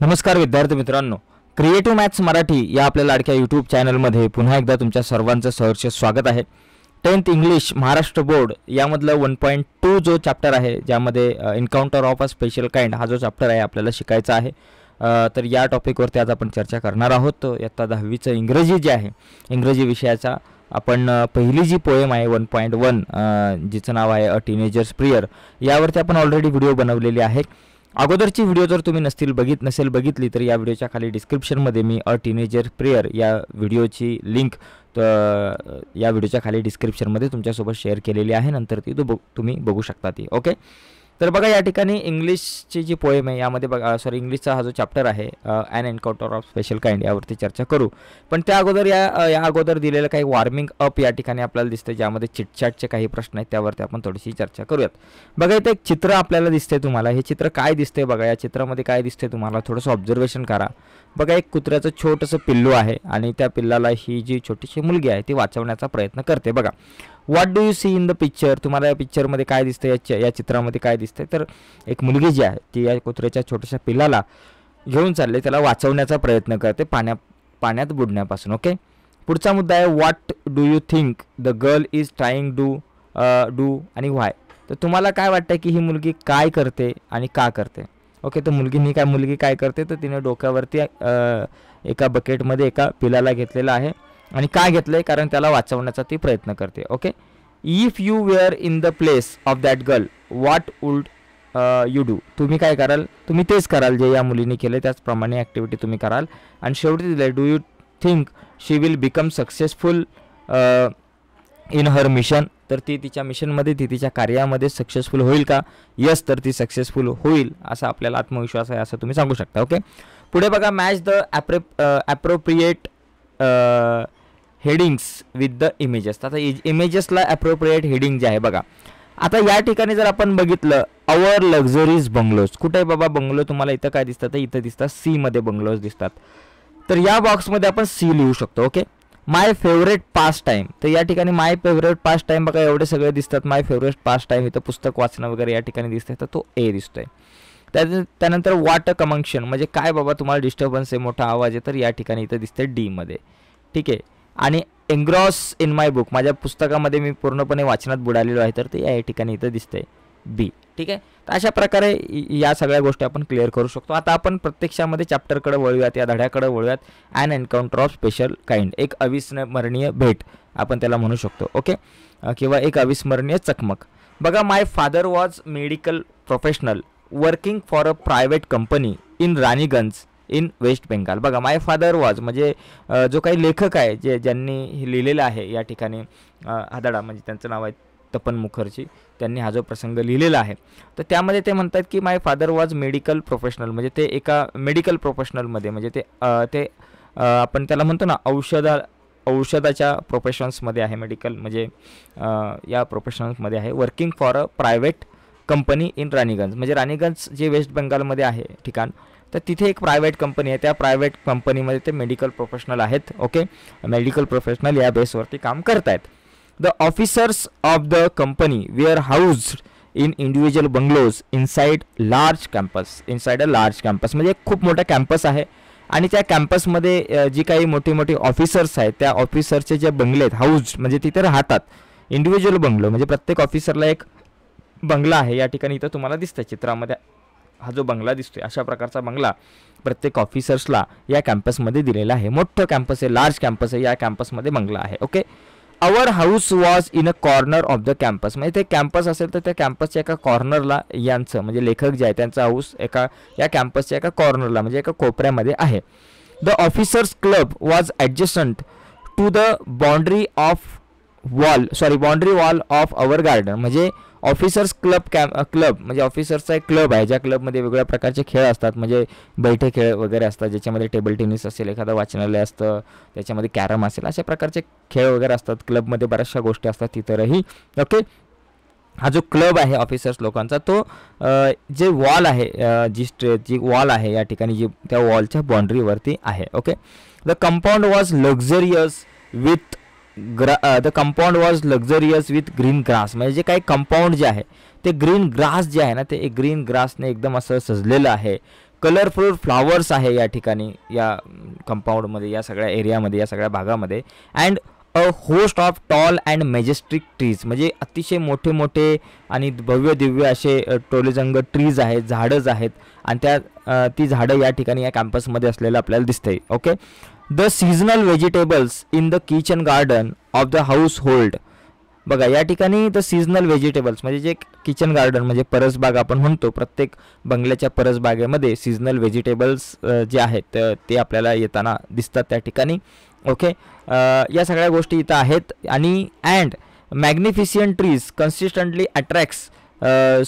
नमस्कार विद्यार्थी मित्रांनो, क्रिएटिव्ह मॅथ्स मराठी या आपल्या लाडक्या यूट्यूब चॅनलमध्ये पुन्हा एकदा तुमच्या सर्वांचं सहर्ष स्वागत आहे। 10th इंग्लिश महाराष्ट्र बोर्ड यामधलं 1.2 जो चॅप्टर आहे, ज्यामध्ये encounter of a special kind हा जो चॅप्टर आहे आपल्याला शिकायचा आहे। तर या टॉपिकवरती आज आपण चर्चा करणार आहोत। इयत्ता 10वीचं इंग्रजी जे आहे, इंग्रजी विषयाचा आपण पहिली जी पोएम आहे 1.1 जिचं नाव आहे अ टीनेजर्स प्रेयर, यावरती आपण ऑलरेडी व्हिडिओ बनवलेली आहे। अगोदरची व्हिडिओ जर तुम्ही नसेल बघितली तर या व्हिडिओच्या खाली डिस्क्रिप्शनमध्ये मी अ टीनेजर प्रेयर या व्हिडिओची लिंक या व्हिडिओच्या खाली डिस्क्रिप्शनमध्ये तुमच्यासोबत शेअर केलेली आहे, नंतर ती तुम्ही बघू शकता ती। ओके, तर बघा या ठिकाणी इंग्लिशची जी पोएम आहे यामध्ये बघा इंग्लिशचा हा जो चॅप्टर आहे an encounter of special kind यावरती चर्चा करू। पण त्या अगोदर या अगोदर दिलेलं काही वॉर्मिंग अप या ठिकाणी आपल्याला दिसतं, ज्यामध्ये चिटचॅटचे काही प्रश्न आहेत त्यावरती आपण थोडीशी चर्चा करूयात। बघा इथे एक चित्र आपल्याला दिसतंय, तुम्हाला हे चित्र काय दिसतंय बघा, या चित्रामध्ये काय दिसतंय तुम्हाला थोडंसं ऑब्झर्वेशन करा। बघा एक कुत्र्याचं छोटंसं पिल्लू आहे आणि त्या पिल्लाला ही जी छोटीशी मुलगी आहे ती वाचवण्याचा प्रयत्न करते। बघा what do you see in the picture, तुम्हाला या पिक्चरमध्ये काय दिसतंय, या चित्रामध्ये काय दिसतंय, तर एक मुलगी जी आहे ती या कुत्र्याच्या छोट्याशा पिल्लाला घेऊन चालले, त्याला वाचवण्याचा प्रयत्न करते पाण्यात बुडण्यापासून। ओके, पुढचा मुद्दा आहे what do you think the girl is trying do आणि व्हाय, तर तुम्हाला काय वाटतं की ही मुलगी काय करते आणि का करते। ओके, तर मुलगी काय करते, तर तिने डोक्यावरती एका बकेटमध्ये एका पिलाला घेतलेला आहे आणि का घेतलंय, कारण त्याला वाचवण्याचा ती प्रयत्न करते। Okay, if you were in the place of that girl what would you do, तुम्ही काय कराल, तुम्ही तेच कराल जे या मुलीने केले, त्याचप्रमाणे ॲक्टिव्हिटी तुम्ही कराल। आणि शेवटी दिले do you think she will become successful in her mission, तर ती तिच्या मिशनमध्ये ती तिच्या कार्यामध्ये सक्सेसफुल होईल का, यस तर ती सक्सेसफुल होईल असा आपल्याला आत्मविश्वास आहे असं तुम्ही सांगू शकता। ओके, पुढे बघा match the appropriate headings with the images, आता इमेजेसला ॲप्रोप्रिएट हेडिंग जे आहे बघा, आता या ठिकाणी जर आपण बघितलं अवर लक्झरीज बंगलोज, कुठे बाबा बंगलो, तुम्हाला इथं काय दिसतात, इथं दिसतात सी मध्ये बंगलोज दिसतात, तर या बॉक्समध्ये आपण सी लिहू शकतो। ओके, माय फेवरेट पास टाईम, तर या ठिकाणी माय फेवरेट पास टाईम बघा एवढे सगळे दिसतात, माय फेवरेट पास टाईम इथं पुस्तक वाचणं वगैरे या ठिकाणी दिसतंय, तर तो ए दिसतोय। त्यानंतर वॉट अ कमंक्शन, म्हणजे काय बाबा तुम्हाला डिस्टर्बन्स आहे, मोठा आवाज आहे, तर या ठिकाणी इथं दिसतंय डी मध्ये। ठीक आहे, आणि एन्ग्रॉस इन माय बुक, माझ्या पुस्तकामध्ये मी पूर्णपणे वाचनात बुडालेलो आहे, तर ते या ठिकाणी इथं दिसतंय बी। ठीक आहे, तर अशा प्रकारे या सगळ्या गोष्टी आपण क्लिअर करू शकतो। आता आपण प्रत्यक्षामध्ये चॅप्टरकडे वळूयात, या धड्याकडे वळूयात। An encounter of special kind, एक अविस्मरणीय भेट आपण त्याला म्हणू शकतो। ओके, किंवा एक अविस्मरणीय चकमक। बघा my father was medical professional working for a private company in Raniganj in West Bengal. बघा माय फादर वॉज म्हणजे जो काही लेखक आहे ज्यांनी लिहिलेला आहे या ठिकाणी हादडा, म्हणजे त्यांचं नाव आहे तपन मुखर्जी, त्यांनी हा जो प्रसंग लिहिलेला आहे, तर त्यामध्ये ते म्हणतात की माय फादर वॉज मेडिकल प्रोफेशनल, म्हणजे ते एका मेडिकल प्रोफेशनलमध्ये, म्हणजे ते आपण त्याला म्हणतो ना औषधाच्या प्रोफेशन्समध्ये आहे, मेडिकल म्हणजे या प्रोफेशन्समध्ये आहे, working for a private company in Raniganj, म्हणजे राणीगंज जे वेस्ट बेंगालमध्ये आहे ठिकाण, तर तिथे एक प्रायव्हेट कंपनी आहे, त्या प्रायव्हेट कंपनीमध्ये ते मेडिकल प्रोफेशनल आहेत। ओके, मेडिकल प्रोफेशनल या बेसवरती काम करतायत। The officers of the company were housed in individual bungalows inside a large campus, म्हणजे खूप मोठा कॅम्पस आहे आणि त्या कॅम्पसमध्ये जी काही मोठी ऑफिसर्स आहेत त्या ऑफिसरचे जे बंगले आहेत, हाऊस्ड म्हणजे तिथे राहतात, इंडिव्हिज्युअल बंगलो म्हणजे प्रत्येक ऑफिसरला एक बंगला आहे, या ठिकाणी इथं तुम्हाला दिसतंय चित्रामध्ये हा जो बंगला दिसतोय, अशा प्रकारचा बंगला प्रत्येक ऑफिसर्सला या कॅम्पसमध्ये दिलेला आहे। मोठं कॅम्पस आहे, लार्ज कॅम्पस आहे, या कॅम्पसमध्ये बंगला आहे। Okay, our house was in a corner of the campus, म्हणजे ते कॅम्पस असेल तर त्या कॅम्पसच्या एका कॉर्नरला यांचं म्हणजे लेखक जे आहे त्यांचा हाऊस या कॅम्पसच्या एका कॉर्नरला म्हणजे एका कोपऱ्यामध्ये आहे। The officers club was adjacent to the boundary wall of our garden, म्हणजे ऑफिसर्स क्लब म्हणजे ऑफिसर्सचा एक क्लब आहे, ज्या क्लबमध्ये वेगवेगळ्या प्रकारचे खेळ असतात, म्हणजे बैठे खेळ वगैरे असतात, ज्याच्यामध्ये टेबल टेनिस असेल, एखादं वाचनालय असतं, त्याच्यामध्ये कॅरम असेल, अशा प्रकारचे खेळ वगैरे असतात क्लबमध्ये, बऱ्याचशा गोष्टी असतात तिथंही। ओके, हा जो क्लब आहे ऑफिसर्स लोकांचा, तो जे वॉल आहे जी वॉल आहे या ठिकाणी जी त्या वॉलच्या बाउंड्रीवरती आहे। Okay, the compound was luxurious with green grass, म्हणजे जे काही कंपाऊंड जे आहे ते ग्रीन ग्रास जे आहे ना, ते ग्रीन ग्रासने एकदम असं सजलेलं आहे। कलरफुल फ्लॉवर्स आहे या ठिकाणी, या कंपाऊंडमध्ये, या सगळ्या एरियामध्ये, या सगळ्या भागामध्ये. And a host of tall and majestic trees, म्हणजे अतिशय मोठे मोठे आणि भव्य दिव्य असे टोलेजंग ट्रीज आहेत, झाडंच आहेत. आणि ती झाडं या ठिकाणी या कॅम्पसमध्ये असलेलं आपल्याला दिसतंय. Okay. The seasonal vegetables in the kitchen garden of the house hold. बघा या ठिकाणी द सीझनल व्हेजिटेबल्स म्हणजे जे किचन गार्डन म्हणजे परसबाग आपण म्हणतो, प्रत्येक बंगल्याच्या परसबागेमध्ये सीझनल व्हेजिटेबल्स जे आहेत ते आपल्याला येताना दिसतात त्या ठिकाणी. ओके. या सगळ्या गोष्टी इथं आहेत. आणि and magnificent trees consistently attracts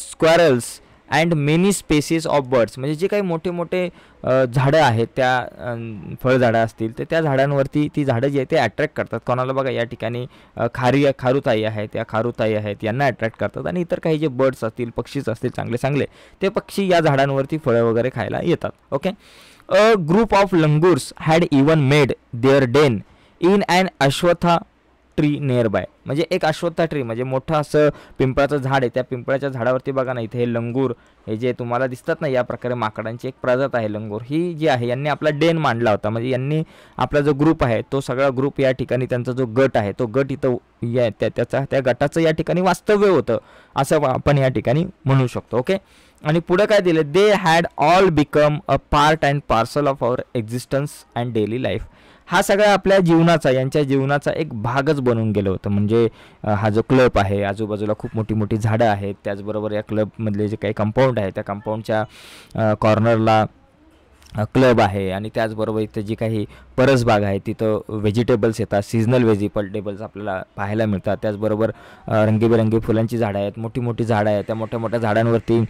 squirrels and many species of birds, म्हणजे जे काही मोठे मोठे झाडं आहेत, त्या फळझाडं असतील तर त्या झाडांवरती ती झाडं जी आहेत ते अट्रॅक्ट करतात कोणाला. बघा या ठिकाणी खारुताई आहेत, या खारुताई आहेत, यांना अट्रॅक्ट करतात. आणि इतर काही जे बर्ड्स असतील, पक्षीच असतील चांगले चांगले, ते पक्षी या झाडांवरती फळं वगैरे खायला येतात. Okay. A group of langurs had even made their den in and ashwatha tree nearby, म्हणजे एक अश्वत्था ट्री म्हणजे मोठं असं पिंपळाचं झाड आहे. त्या पिंपळाच्या झाडावरती बघा ना, इथे हे लंगूर हे जे तुम्हाला दिसतात ना, या प्रकारे माकडांची एक प्रजात आहे लंगूर, ही जी आहे यांनी आपला डेन मांडला होता. म्हणजे यांनी आपला जो ग्रुप आहे तो सगळा ग्रुप या ठिकाणी, त्यांचा जो गट आहे तो गट इथं त्या गटाचं या ठिकाणी वास्तव्य होतं असं आपण या ठिकाणी म्हणू शकतो. ओके. आणि पुढे काय दिलं, they had all become a part and parcel of our existence and daily life. हा सगळा आपल्या जीवनाचा, यांच्या जीवनाचा एक भागच बनून गेलं होतं. म्हणजे हा जो क्लब आहे, आजूबाजूला खूप मोठी मोठी झाडं आहेत, त्याचबरोबर या क्लबमधले जे काही कंपाऊंड आहे त्या कंपाऊंडच्या कॉर्नरला क्लब आहे. आणि त्याचबरोबर इथं जी काही परसबाग आहे तिथं व्हेजिटेबल्स येतात, सीझनल व्हेजिटेबल्स आपल्याला पाहायला मिळतात. त्याचबरोबर रंगीबेरंगी फुलांची झाडं आहेत, मोठी मोठी झाडं आहेत, त्या मोठ्या मोठ्या झाडांवरती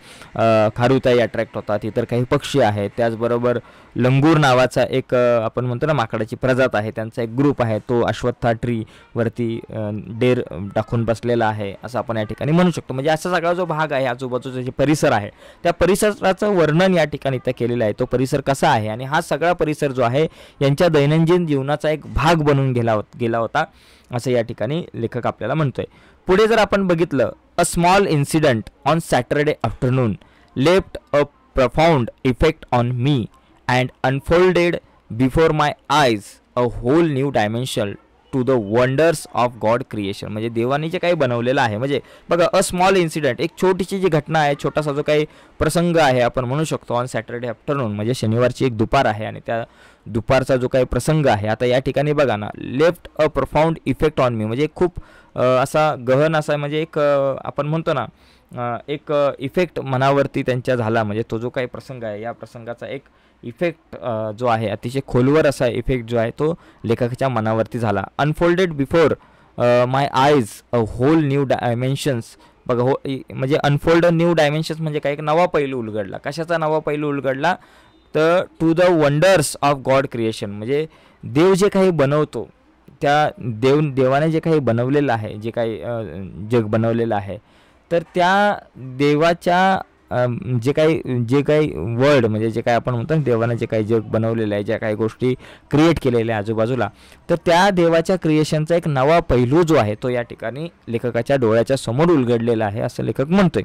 खारुताई अट्रॅक्ट होतात, इतर काही पक्षी आहेत. त्याचबरोबर लंगूर नावाचा एक आपण म्हणतो ना माकडाची प्रजात आहे, त्यांचा एक ग्रुप आहे, तो अश्वत्था ट्री वरती डेर टाकून बसलेला आहे असं आपण या ठिकाणी म्हणू शकतो. म्हणजे असा सगळा जो भाग आहे, आजूबाजूचा जे परिसर आहे त्या परिसराचं वर्णन या ठिकाणी इथं केलेलं आहे. तो परिसर कसा आहे आणि हा सगळा परिसर जो आहे यांच्या दैनंदिन जीवनाचा एक भाग बनून गेला होता असं या ठिकाणी लेखक आपल्याला म्हणतोय. पुढे जर आपण बघितलं, a small incident on Saturday afternoon left a profound effect on me and unfolded before my eyes a whole new dimension to the wonders of God creation. म्हणजे देवाने जे काही बनवलेलं आहे, म्हणजे बघा अ स्मॉल इन्सिडेंट, एक छोटीशी जी घटना आहे, छोटासा जो काही प्रसंग आहे आपण म्हणू शकतो, ऑन सॅटर्डे आफ्टरनून म्हणजे शनिवारची एक दुपार आहे आणि त्या दुपारचा जो काही प्रसंग आहे. आता या ठिकाणी बघा ना, left a profound effect on मी, म्हणजे खूप असा गहन असा, म्हणजे एक आपण म्हणतो ना एक इफेक्ट मनावरती त्यांच्या झाला. म्हणजे तो जो काही प्रसंग आहे या प्रसंगाचा एक इफेक्ट जो आहे, अतिशय खोलवर असा इफेक्ट जो आहे तो लेखकाच्या मनावरती झाला. Unfolded before my eyes a whole new dimensions. बघा म्हणजे अनफोल्ड न्यू डायमेन्शन्स म्हणजे काय, एक नवा पैलू उलगडला. कशाचा नवा पैलू उलगडला, तर to the wonders of God creation, म्हणजे देव जे काही बनवतो त्या देवाने जे काही बनवलेलं आहे, जे काही जग बनवलेलं आहे, तर त्या देवाच्या जे काही वर्ड म्हणजे जे काही आपण म्हणतो ना, देवाने जे काही जग बनवलेलं आहे, ज्या काही गोष्टी क्रिएट केलेल्या आहे आजूबाजूला, तर त्या देवाच्या क्रिएशनचा एक नवा पैलू जो आहे तो या ठिकाणी लेखकाच्या डोळ्याच्या समोर उलगडलेला आहे असं लेखक म्हणतोय.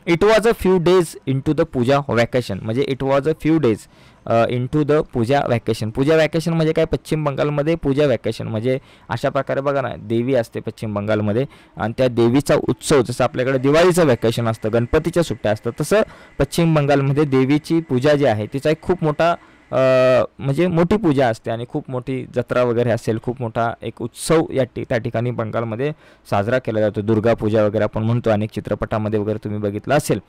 It was a few days into the Puja vacation, म्हणजे it was a few days into the Puja vacation. Puja vacation म्हणजे काय, पश्चिम बंगालमध्ये पूजा वॅकेशन म्हणजे अशा प्रकारे बघा ना, देवी असते पश्चिम बंगालमध्ये आणि त्या देवीचा उत्सव, जसं आपल्याकडे दिवाळीचं वॅकेशन असतं, गणपतीच्या सुट्ट्या असतात, तसं पश्चिम बंगालमध्ये देवीची पूजा जी आहे तिचा एक खूप मोठा म्हणजे मोठी पूजा असते आणि खूप मोठी जत्रा वगैरे असेल, खूप मोठा एक उत्सव त्या ठिकाणी बंगालमध्ये साजरा केला जातो. दुर्गा पूजा वगैरे आपण म्हणतो, अनेक चित्रपटामध्ये वगैरे तुम्ही बघितलं असेल.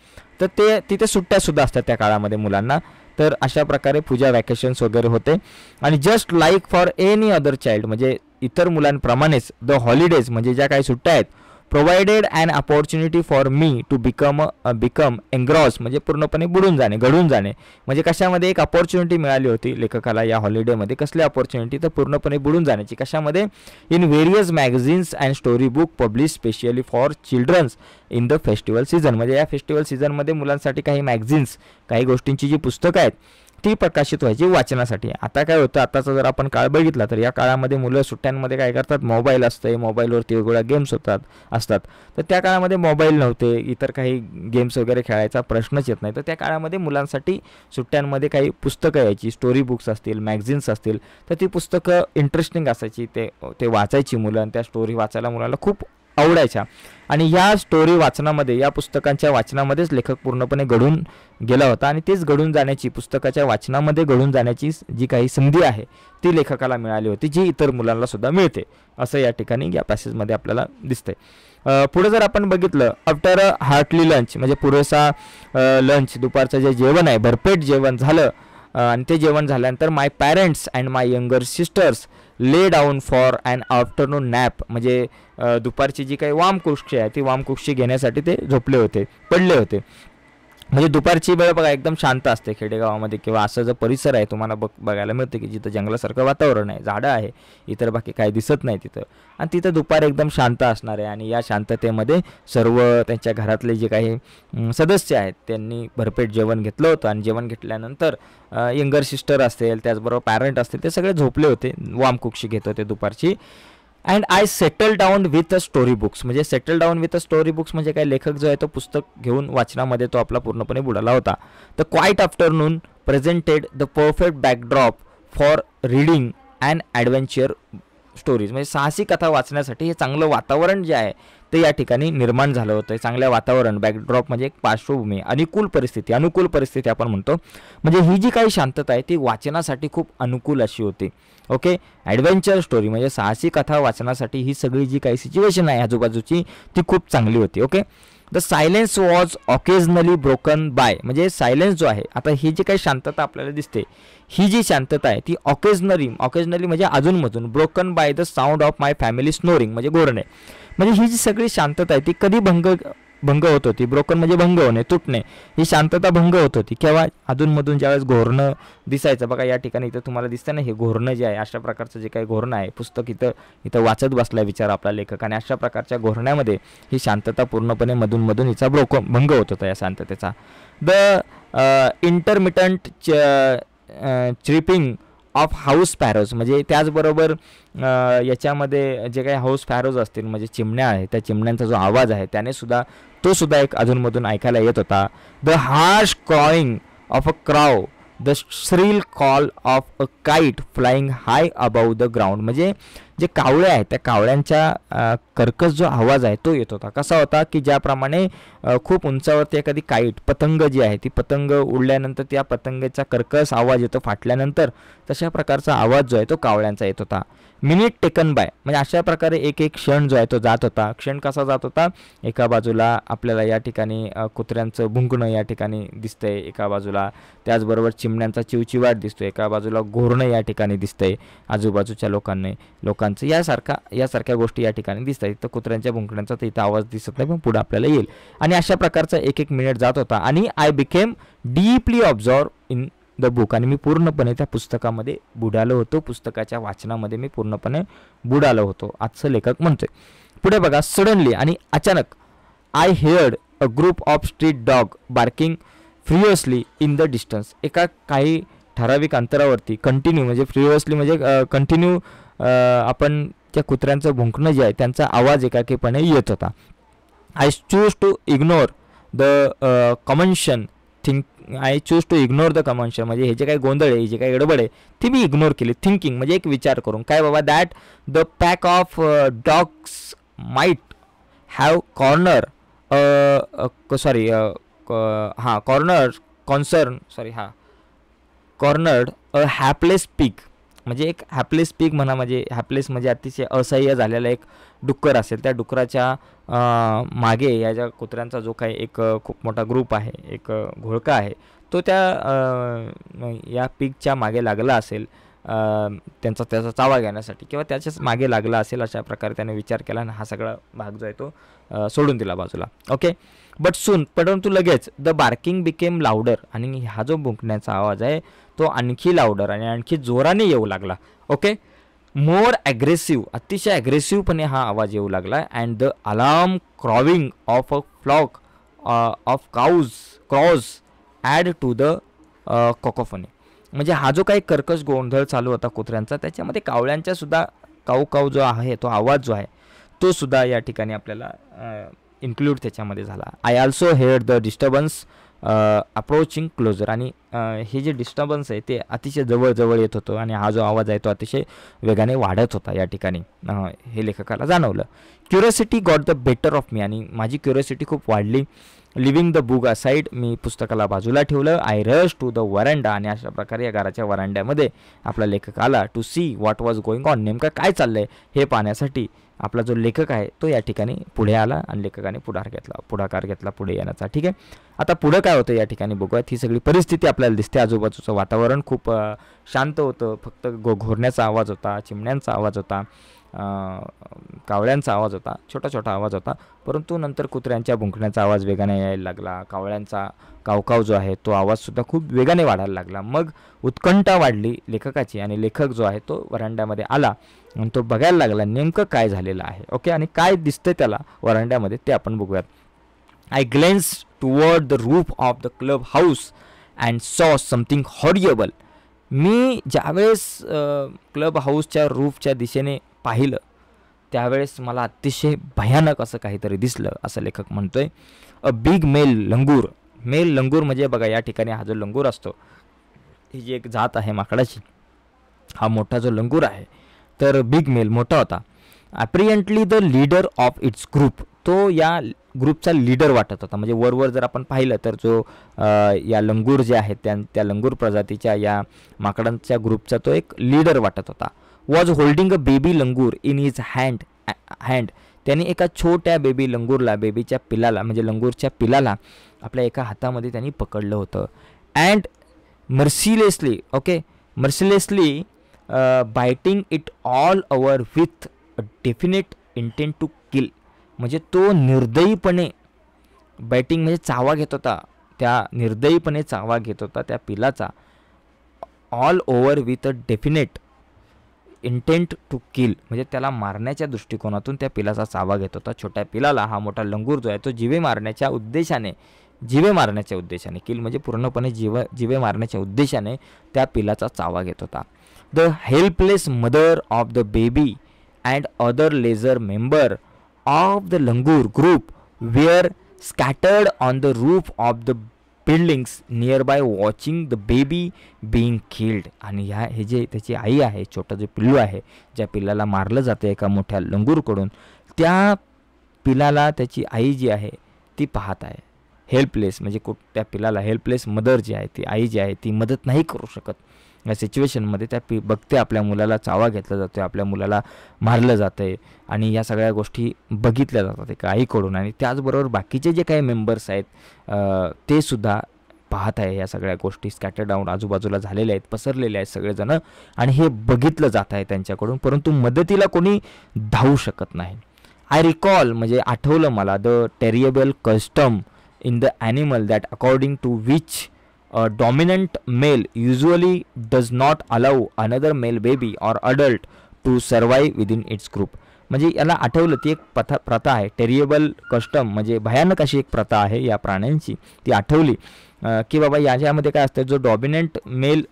तर ते तिथे सुट्ट्यासुद्धा असतात त्या काळामध्ये मुलांना. तर अशा प्रकारे पूजा वॅकेशन्स वगैरे होते. आणि just like for any other child, म्हणजे इतर मुलांप्रमाणेच द हॉलिडेज म्हणजे ज्या काही सुट्ट्या आहेत, provided an opportunity for me to become engross, म्हणजे पूर्णपणे घडून जाणे. म्हणजे कशामध्ये एक अपॉर्च्युनिटी मिळाली होती लेखकाला या हॉलिडेमध्ये. कसली अपॉर्च्युनिटी, तर पूर्णपणे बुडून जाण्याची. कशामध्ये, in various magazines and story book publish specially for childrens in the festival season. म्हणजे या फेस्टिवल सीझनमध्ये मुलांसाठी काही मॅगझिन्स, काही गोष्टींची जी पुस्तकं आहेत ती प्रकाशित व्हायची वाचनासाठी. आता काय होतं, आताचा जर आपण काळ बघितला तर या काळामध्ये मुलं सुट्ट्यांमध्ये काय करतात, मोबाईल असते, मोबाईलवरती वेगवेगळ्या गेम्स असतात. तर त्या काळामध्ये मोबाईल नव्हते, इतर काही गेम्स वगैरे खेळायचा प्रश्नच येत नाही. तर त्या काळामध्ये मुलांसाठी सुट्ट्यांमध्ये काही पुस्तकं यायची, स्टोरी बुक्स असतील, मॅगझिन्स असतील, तर ती पुस्तकं इंटरेस्टिंग असायची, ते वाचायची मुलं, आणि त्या स्टोरी वाचायला मुलांना खूप आवडायच्या. आणि या स्टोरी वाचनामध्ये, या पुस्तकांच्या वाचनामध्येच लेखक पूर्णपणे घडून गेला होता, आणि तेच घडून जाण्याची, पुस्तकाच्या वाचनामध्ये घडून जाण्याची जी काही संधी आहे ती लेखकाला मिळाली होती, जी इतर मुलांना सुद्धा मिळते, असं या ठिकाणी या पॅसेजमध्ये आपल्याला दिसतंय. पुढे जर आपण बघितलं, आफ्टर अ हार्टली लंच, म्हणजे पुरेसा लंच, दुपारचं जे जेवण आहे, भरपेट जेवण झालं, आणि ते जेवण झाल्यानंतर my parents and my younger sisters lay down for an afternoon nap, म्हणजे दुपारची जी काही वामकुक्षी आहे ती वामकुक्षी घेण्यासाठी ते पडले होते. म्हणजे दुपारची वेळ बघा एकदम शांत असते खेडेगावामध्ये, किंवा असं जर परिसर आहे तुम्हाला बघायला मिळते की जिथं जंगलासारखं वातावरण आहे, झाडं आहे, इतर बाकी काही दिसत नाही तिथं, आणि तिथं दुपार एकदम शांत असणार आहे. आणि या शांततेमध्ये सर्व त्यांच्या घरातले जे काही सदस्य आहेत त्यांनी भरपेट जेवण घेतलं होतं, आणि जेवण घेतल्यानंतर यंगर सिस्टर असेल, त्याचबरोबर पॅरेंट असतील, ते सगळे झोपले होते, वामकुक्षी घेत होते दुपारची. And I settle down with a story books, म्हणजे settle down with a story books म्हणजे काय, लेखक जो आहे तो पुस्तक घेऊन वाचनामध्ये तो आपला पूर्णपणे बुडाला होता. The quiet afternoon presented the perfect backdrop for reading and adventure stories, म्हणजे साहसी कथा वाचण्यासाठी हे चांगलं वातावरण जे आहे ते या ठिकाणी निर्माण झालं होतं. चांगलं वातावरण, बॅकड्रॉप म्हणजे एक पार्श्वभूमी, अनुकूल परिस्थिती आपण म्हणतो. म्हणजे ही जी काही शांतता आहे ती वाचनासाठी खूप अनुकूल अशी होती. ओके, ॲडव्हेंचर स्टोरी म्हणजे साहसी कथा वाचनासाठी ही सगळी जी काही सिच्युएशन आहे आजूबाजूची ती खूप चांगली होती. Okay, the silence was occasionally broken by, म्हणजे सायलेन्स जो आहे, आता ही जी काही शांतता आपल्याला दिसते, ही जी शांतता आहे ती ऑकेजनली म्हणजे अजूनमधून, broken by the sound of my family snoring, म्हणजे घोरणे. म्हणजे ही जी सगळी शांतता आहे ती कधी भंग होत होती, ब्रोकन म्हणजे भंग होणे, तुटणे, ही शांतता भंग होत होती केव्हा, अधूनमधून ज्यावेळेस घोरणं दिसायचं. बघा या ठिकाणी इथं तुम्हाला दिसतं ना, हे घोरणं जे आहे, अशा प्रकारचं जे काही घोरणं आहे, पुस्तक इथं वाचत बसला विचार आपला लेखक, आणि अशा प्रकारच्या घोरण्यामध्ये ही शांतता पूर्णपणे मधून हिचा भंग होत होता या शांततेचा. द इंटरमिटंट चिरिपिंग ऑफ हाऊस पॅरोज, म्हणजे त्याचबरोबर याच्यामध्ये जे काही हाऊस पॅरोज असतील म्हणजे चिमण्या आहेत, त्या चिमण्यांचा जो आवाज आहे तो सुद्धा एक अधूनमधून ऐकायला येत होता. The harsh crowing of a crow, the shrill call of a kite flying high above the ground, म्हणजे जे कावळे आहेत त्या कावळ्यांच्या कर्कश जो आवाज आहे तो येत होता. कसा होता की ज्याप्रमाणे खूप उंचावरती एखादी काईट, पतंग जी आहे, ती पतंग उडल्यानंतर त्या पतंगाचा कर्कश आवाज येतो फाटल्यानंतर, तशा प्रकारचा आवाज जो आहे तो कावळ्यांचा येत होता. मिनिट टेकन बाय, म्हणजे अशा प्रकारे एक क्षण जो आहे तो जात होता. क्षण कसा जात होता, एका बाजूला आपल्याला या ठिकाणी कुत्र्यांचं भुंकणं या ठिकाणी दिसतंय एका बाजूला, त्याचबरोबर चिमण्यांचा चिवचिवाट दिसतोय एका बाजूला, घोरणं या ठिकाणी दिसतंय आजूबाजूच्या लोकांचं यासारख्या गोष्टी या ठिकाणी दिसत आहेत. तर कुत्र्यांच्या भुंकण्यांचा तर इथं आवाज दिसत नाही, पण पुढे आपल्याला येईल. आणि अशा प्रकारचा एक मिनिट जात होता, आणि I became deeply observe in the book, आणि मी पूर्णपणे त्या पुस्तकामध्ये बुडालो होतो, पुस्तकाच्या वाचनामध्ये मी पूर्णपणे बुडालो होतो, असं लेखक म्हणतोय. पुढे बघा, सडनली आणि अचानक, I heard a group of street dog barking furiously in the distance, एका काही ठराविक अंतरावरती कंटिन्यू, म्हणजे फ्युरियसली म्हणजे कंटिन्यू आपण त्या कुत्र्यांचं भुंकणं जे आहे त्यांचा आवाज एकाकीपणे येत होता. I choose to ignore the commotion म्हणजे हे जे काही गोंधळ आहे, जे काही गडबड आहे ती मी इग्नोर केली. थिंकिंग म्हणजे एक विचार करून, काय बाबा, that the pack of dogs might have cornered a hapless pig, म्हणजे एक हॅपलेस पिग म्हणा, म्हणजे हॅपलेस म्हणजे अतिशय असह्य झालेला एक डुक्कर असेल, त्या डुकराच्या मागे या ज्या कुत्र्यांचा जो काही एक खूप मोठा ग्रुप आहे, एक घोळका आहे, तो त्या या पिगच्या मागे लागला असेल, त्याचा चावा घेण्यासाठी किंवा त्याच्याच मागे लागला असेल, अशा प्रकारे त्याने विचार केला आणि हा सगळा भाग जो आहे तो सोडून दिला बाजूला. ओके, बट सून, परंतु लगेच, द बार्किंग बिकेम लाऊडर, आणि हा जो भुंकण्याचा आवाज आहे तो आणखी लाऊडर आणि आणखी जोराने येऊ लागला. ओके, मोर ॲग्रेसिव्ह, अतिशय ॲग्रेसिव्हपणे हा आवाज येऊ लागला. And the alarm crowing of a flock of crows add to the cacophony, म्हणजे हा जो काही कर्कश गोंधळ चालू होता कुत्र्यांचा, त्याच्यामध्ये कावळ्यांच्या सुद्धा काऊ काऊ जो आहे, तो आवाज जो आहे तो सुद्धा या ठिकाणी आपल्याला इन्क्लूड त्याच्यामध्ये झाला. I also heard the disturbance approaching closer. आणि हे जे डिस्टर्बन्स आहे ते अतिशय जवळ येत होतं आणि हा जो आवाज आहे तो अतिशय वेगाने वाढत होता या ठिकाणी हे लेखकाला जाणवलं. Curiosity got the better of me. आणि माझी क्युरियोसिटी खूप वाढली. Leaving the book aside. मी पुस्तकाला बाजूला ठेवलं. I rush to the veranda. आणि अशा प्रकारे या घराच्या वरांड्यामध्ये आपला लेखक आला. To see what was going on. नेमकं काय चाललंय हे पाहण्यासाठी आपला जो लेखक आहे तो या ठिकाणी पुढे आला आणि लेखकाने पुढाकार घेतला पुढे येण्याचा. ठीक आहे. आता पुढं काय होतं या ठिकाणी बघूयात. ही सगळी परिस्थिती आपल्याला दिसते. आजूबाजूचं वातावरण खूप शांत होतं. फक्त घोरण्याचा आवाज होता, चिमण्यांचा आवाज होता, कावळ्यांचा आवाज होता, छोटा छोटा आवाज होता. परंतु नंतर कुत्र्यांच्या भुंकण्याचा आवाज वेगाने यायला लागला. कावळ्यांचा कावकाव जो आहे तो आवाजसुद्धा खूप वेगाने वाढायला लागला. मग उत्कंठा वाढली लेखकाची आणि लेखक जो आहे तो वरांड्यामध्ये आला आणि तो बघायला लागला नेमकं काय झालेलं आहे. ओके. आणि काय दिसतंय त्याला वरांड्यामध्ये ते आपण बघूयात. I glance toward the roof of the club house and सॉ समथिंग हॉरिएबल. मी ज्यावेळेस क्लब हाऊसच्या रूफच्या दिशेने पाहिलं त्यावेळेस मला अतिशय भयानक असं काहीतरी दिसलं असं लेखक म्हणतोय. A big male langur. Male langur म्हणजे बघा या ठिकाणी हा जो लंगूर असतो ही जी एक जात आहे माकडाची, हा मोठा जो लंगूर आहे तर बिग मेल मोठा होता. Apparently the leader of its group. तो या ग्रुपचा लीडर वाटत होता. म्हणजे वरवर जर आपण पाहिलं तर जो या लंगूर जे आहेत त्या लंगूर प्रजातीच्या या माकडांच्या ग्रुपचा तो एक लीडर वाटत होता. Was holding a baby langur in his hand. त्याने एका छोट्या बेबी लंगूरला, बेबीच्या पिलाला म्हणजे लंगूरच्या पिलाला आपल्या एका हातामध्ये त्यांनी पकडलं होतं. And mercilessly biting it all over with a definite intent to kill. म्हणजे तो निर्दयीपणे बायटिंग म्हणजे चावा घेत होता, निर्दयीपणे चावा घेत होता त्या पिलाचा. All over with a definite intent to kill म्हणजे त्याला मारण्याच्या दृष्टिकोनातून त्या पिलाचा चावा घेत होता. छोट्या पिलाला हा मोठा लंगूर जो आहे तो जिवे मारण्याच्या उद्देशाने किल म्हणजे पूर्णपणे जिवे मारण्याच्या उद्देशाने त्या पिलाचा चावा घेत होता. The helpless mother of the baby and other lesser member of the langur group were scattered on the roof of the buildings near by watching the baby being killed. आणि हे जे त्याची आई आहे, छोटं जे पिल्लू आहे, ज्या पिल्लाला मारलं जातं एका मोठ्या लंगूरकडून, त्या पिलाला त्याची आई जी आहे ती पाहत आहे. हेल्पलेस म्हणजे त्या पिलाला हेल्पलेस मदर जी आहे, ती आई जी आहे, ती मदत नाही करू शकत. या सिच्युएशनमध्ये त्या बघते आपल्या मुलाला चावा घेतला जातो, आपल्या मुलाला मारलं जातं आहे आणि या सगळ्या गोष्टी बघितल्या जातात एका आईकडून. आणि त्याचबरोबर बाकीचे जे काही मेंबर्स आहेत ते सुद्धा पाहत आहे या सगळ्या गोष्टी. स्कॅटर्ड आउट आजूबाजूला झालेल्या आहेत, पसरलेले आहेत सगळेजण आणि हे बघितलं जात आहे त्यांच्याकडून, परंतु मदतीला कोणी धावू शकत नाही. आय रिकॉल म्हणजे आठवलं मला the terrible custom in the animal that according to which a dominant male usually does not allow another male baby or adult to survive within its group. म्हणजे याला आठवलं ती एक प्रथा आहे, टेरिएबल कस्टम म्हणजे भयानक अशी एक प्रथा आहे या प्राण्यांची. ती आठवली की बाबा याच्यामध्ये काय असतं, जो डॉमिनंट मेल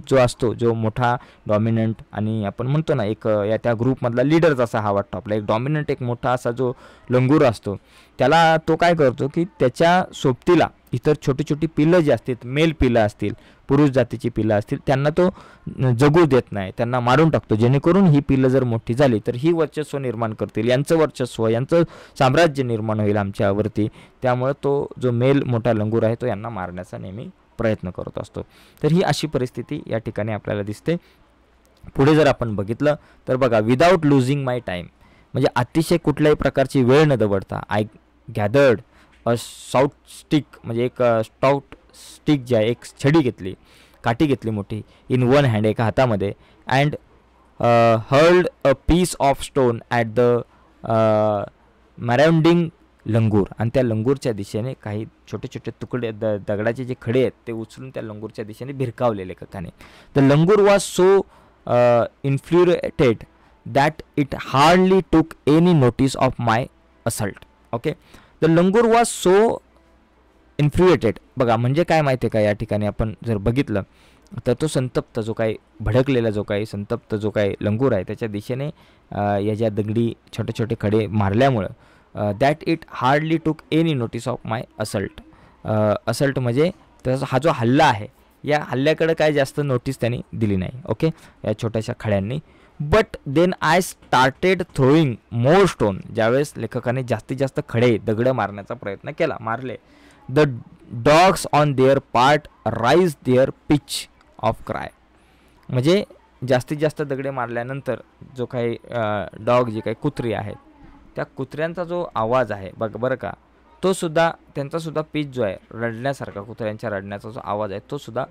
जो असतो, जो मोठा डॉमिनंट आणि आपण म्हणतो ना एक त्या ग्रुपमधला लीडर जसा हा वाटतो आपला, एक डॉमिनंट एक मोठा असा जो लंगूर असतो, त्याला तो काय करतो की त्याच्या सोबतीला इतर छोटी छोटी पिल्लं जी असतील, मेल पिल्लं असतील, पुरुष जातीची पिल्लं असतील, त्यांना तो जगू देत नाही, त्यांना मारून टाकतो. जेणेकरून ही पिल्लं जर मोठी झाली तर ही वर्चस्व निर्माण करतील, यांचं वर्चस्व, यांचं साम्राज्य निर्माण होईल आमच्यावरती. त्यामुळे तो जो मेल मोठा लंगूर आहे तो यांना मारण्याचा नेहमी प्रयत्न करत असतो. तर ही अशी परिस्थिती या ठिकाणी आपल्याला दिसते. पुढे जर आपण बघितलं तर बघा, विदाऊट लुझिंग माय टाईम म्हणजे अतिशय कुठल्याही प्रकारची वेळ न दवडता, आय गॅदर्ड अ साऊट स्टिक म्हणजे एक स्टाउट स्टिक जी आहे, एक छडी घेतली, काठी घेतली मोठी, इन वन हँड एका हातामध्ये, and hurled a piece of stone at the marauding langur. आणि त्या लंगूरच्या दिशेने काही छोटे छोटे तुकडे दगडाचे जे खडे आहेत ते उचलून त्या लंगूरच्या दिशेने भिरकावले लेखकाने. The langur was so infuriated that it hardly took any notice of my assault. Okay, the langur was so infuriated. बघा म्हणजे काय माहिती आहे का, या ठिकाणी आपण जर बघितलं तर तो संतप्त जो काही भडकलेला जो काही संतप्त जो काही लंगूर आहे त्याच्या दिशेने या ज्या दगडी छोटे छोटे खडे मारल्यामुळं that it hardly took any notice of my assault. Assault म्हणजे त्याचा हा जो हल्ला आहे या हल्ल्याकडे काय जास्त नोटीस त्यांनी दिली नाही. ओके, या छोट्याशा खड्यांनी. But then I started throwing more stone. ज्यावेळेस लेखकाने जास्तीत जास्त खडे दगड मारण्याचा प्रयत्न केला, मारले, the dogs on their part raise their pitch of cry. म्हणजे जास्तीत जास्त दगडे मारल्यानंतर जो काही डॉग जे काही कुत्री आहेत त्या कुत्र्यांचा जो आवाज आहे बरं का, तो सुद्धा त्यांचासुद्धा पिच जो आहे रडण्यासारखा, कुत्र्यांच्या रडण्याचा जो आवाज आहे तो सुद्धा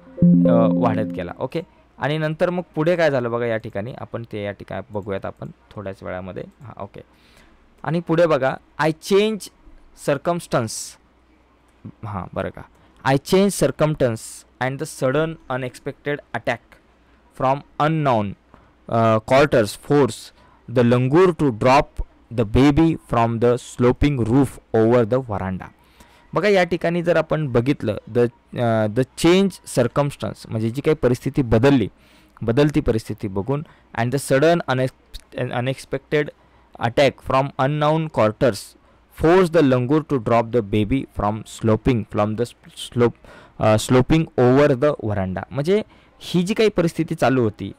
वाढत गेला. ओके, आणि नंतर मग पुढे काय झालं बघा या ठिकाणी आपण ते या ठिकाणी बघूयात आपण थोड्याच वेळामध्ये. हां, ओके. आणि पुढे बघा, आय चेंज सर्कमस्टन्स. हां, बरं का, I change circumstance and the sudden unexpected attack from unknown quarters force the langur to drop the baby from the sloping roof over the veranda. बघा या ठिकाणी जर आपण बघितलं द चेंज सर्कमस्टन्स म्हणजे जी काही परिस्थिती बदलती परिस्थिती बघून, and the sudden unexpected attack from unknown quarters force the langur to drop the baby from the sloping over the veranda. म्हणजे ही जी काही परिस्थिती चालू होती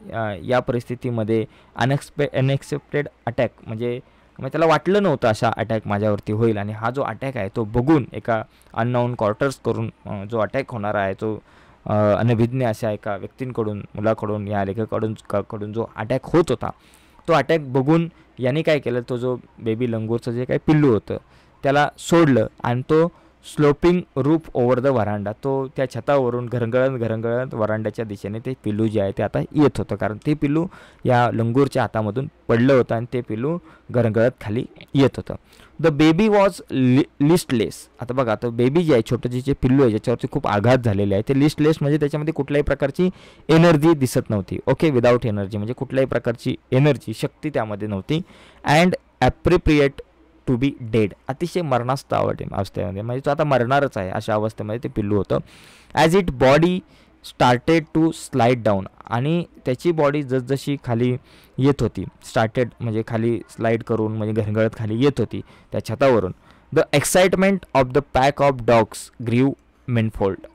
या परिस्थितीमध्ये अनएक्सपेक्टेड अटॅक म्हणजे त्याला वाटलं नव्हतं असा अटॅक माझ्यावरती होईल, आणि हा जो अटॅक आहे तो बघून एका अननोन क्वार्टर्स करून जो अटॅक होणार आहे तो अनभिज्ञ अशा एका व्यक्तींकडून, मुलाकडून, या लेखकाकडून जो अटॅक होत होता तो अटॅक बघून याने काय केलं, तो जो बेबी लंगूरचं जे काही पिल्लू होतं त्याला सोडलं आणि तो स्लोपिंग रूफ ओव्हर द व्हरांडा, तो त्या छतावरून घरंगळत व्हरांड्याच्या दिशेने ते पिल्लू जे आहे ते आता येत होतं, कारण ते पिल्लू या लंगूरच्या हातामधून पडलं होतं आणि ते पिल्लू घरंगळत खाली येत होतं. The baby was listless. आता बघा, आता बेबी जे आहे, छोटं जे पिल्लू आहे ज्याच्यावरती खूप आघात झालेले आहे ते लिस्टलेस म्हणजे त्याच्यामध्ये कुठल्याही प्रकारची एनर्जी दिसत नव्हती. ओके, विदाऊट एनर्जी म्हणजे कुठल्याही प्रकारची एनर्जी, शक्ती त्यामध्ये नव्हती. अँड ॲप्रिप्रिएट टू बी डेड, अतिशय मरणास्थ अवस्थेमध्ये, म्हणजे तो आता मरणारच आहे अशा अवस्थेमध्ये ते पिल्लू होतं. As it body started to slide down, आणि त्याची बॉडी जसजशी खाली येत होती, स्टार्टेड म्हणजे खाली स्लाइड करून म्हणजे घरंगळत खाली येत होती त्या छतावरून, the excitement of the pack of dogs grew manifold.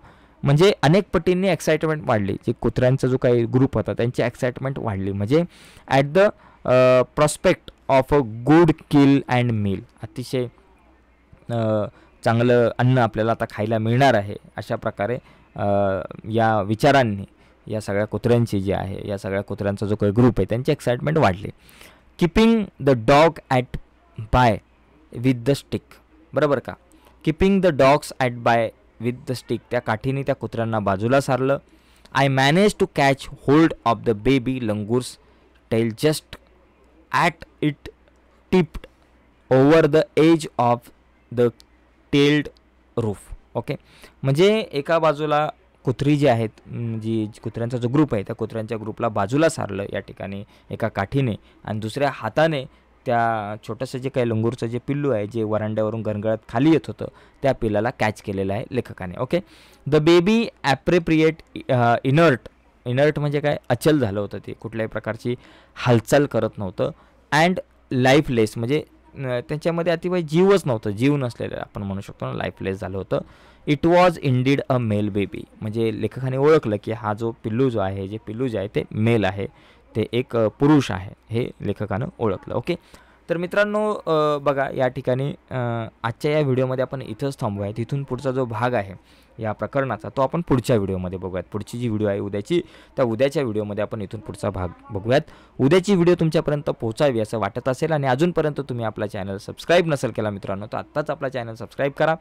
म्हणजे अनेक पटींनी एक्साइटमेंट वाढली, जे कुत्र्यांचा जो काही ग्रुप होता त्यांची एक्साइटमेंट वाढली. म्हणजे at the prospect of a good kill and meal, अतिशय चांगलं अन्न आपल्याला आता खायला मिळणार आहे अशा प्रकारे या विचारांनी या सगळ्या कुत्र्यांची जी आहे, या सगळ्या कुत्र्यांचा जो काही ग्रुप आहे त्यांची एक्साइटमेंट वाढली. Keeping the dog at bay with the stick. बरोबर का, keeping the dogs at bay with the stick, त्या काठीने त्या कुत्र्यांना बाजूला सारलं. I manage to catch hold of the baby langur's tail just at it tipped over the edge of the tiled roof. Okay, म्हणजे एका बाजूला कुत्री जी आहेत, जी कुत्र्यांचा जो ग्रुप आहे त्या कुत्र्यांच्या ग्रुपला बाजूला सारलं या ठिकाणी एका काठीने, आणि दुसऱ्या हाताने त्या छोटंसं जे काही लंगूरचं जे पिल्लू आहे जे वरांड्यावरून गरगळत खाली येत होतं त्या पिल्लाला कॅच केलेलं आहे लेखकाने. ओके, द बेबी ॲप्रिप्रिएट इनर्ट म्हणजे काय, अचल झालं होतं, ते कुठल्याही प्रकारची हालचाल करत नव्हतं. अँड लाईफलेस म्हणजे त्यांच्यामध्ये अतिशय जीवच नव्हतं, जीव नसलेलं आपण म्हणू शकतो ना, लाईफलेस झालं होतं. It was indeed a male baby, म्हणजे लेखकाने ओळखलं की हा जो पिल्लू जो आहे, जे पिल्लू जे आहे ते मेल आहे, ते एक पुरुष आहे, हे लेखकानं ओळखलं. ओके, तर मित्रांनो बघा या ठिकाणी आजच्या या व्हिडिओमध्ये आपण इथंच थांबूया. तिथून पुढचा जो भाग आहे या प्रकरणाचा तो आपण पुढच्या व्हिडिओमध्ये बघूयात. पुढची जी व्हिडिओ आहे उद्याची, त्या उद्याच्या व्हिडिओमध्ये आपण इथून पुढचा भाग बघूयात. उद्याची व्हिडिओ तुमच्यापर्यंत पोहोचावी असं वाटत असेल आणि अजूनपर्यंत तुम्ही आपला चॅनल सबस्क्राईब नसेल केला मित्रांनो, तर आत्ताच आपला चॅनल सबस्क्राईब करा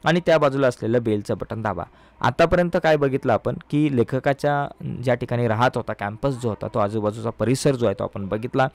आणि त्या बाजूला असलेलं बेलचं बटन दाबा. आतापर्यंत काय बघितलं आपण की लेखकाच्या ज्या ठिकाणी राहत होता, कॅम्पस जो होता, तो आजूबाजूचा परिसर जो आहे तो आपण बघितला,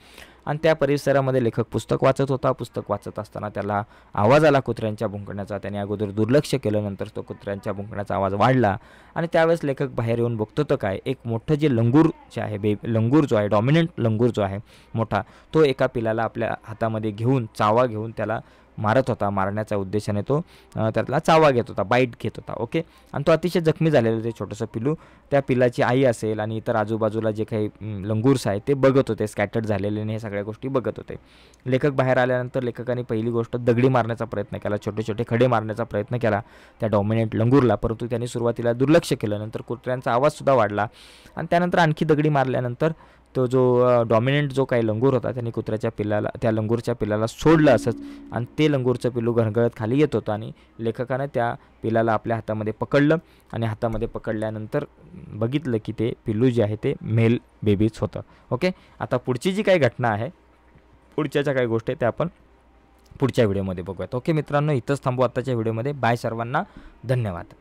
आणि त्या परिसरामध्ये लेखक पुस्तक वाचत होता. पुस्तक वाचत असताना त्याला आवाज आला कुत्र्यांच्या भुंकण्याचा. त्याने अगोदर दुर्लक्ष केलं, नंतर तो कुत्र्यांच्या भुंकण्याचा आवाज वाढला आणि त्यावेळेस लेखक बाहेर येऊन बघतो तर काय, एक मोठं जे लंगूर जे आहे, लंगूर जो आहे, डॉमिनंट लंगूर जो आहे मोठा, तो एका पिलाला आपल्या हातामध्ये घेऊन, चावा घेऊन त्याला मारत होता, मारण्याच्या उद्देशाने तो त्यातला चावा घेत होता, बाईट घेत होता. ओके, आणि तो अतिशय जखमी झालेलं ते छोटंसं पिलू. त्या पिलाची आई असेल आणि इतर आजूबाजूला जे काही लंगूर्स आहेत ते बघत होते, स्कॅटर्ड झालेले हे सगळ्या गोष्टी बघत होते. लेखक बाहेर आल्यानंतर लेखकाने पहिली गोष्ट दगडी मारण्याचा प्रयत्न केला, छोटे छोटे खडे मारण्याचा प्रयत्न केला त्या डॉमिनंट लंगूरला, परंतु त्यांनी सुरुवातीला दुर्लक्ष केलं. नंतर कुत्र्यांचा आवाजसुद्धा वाढला आणि त्यानंतर आणखी दगडी मारल्यानंतर तो जो डॉमिनंट जो काही लंगूर होता त्याने त्या लंगूरच्या पिलाला सोडलं असंच, आणि ते लंगूरचं पिलू घरघळत खाली येत होतं आणि लेखकानं त्या पिलाला आपल्या हातामध्ये पकडलं आणि हातामध्ये पकडल्यानंतर बघितलं की ते पिल्लू जे आहे ते मेल बेबीच होतं. ओके, आता पुढची जी काही घटना आहे, पुढच्या काही गोष्टी आहेत त्या आपण पुढच्या व्हिडिओमध्ये बघूयात. ओके मित्रांनो, इथंच थांबू आत्ताच्या व्हिडिओमध्ये. बाय सर्वांना, धन्यवाद.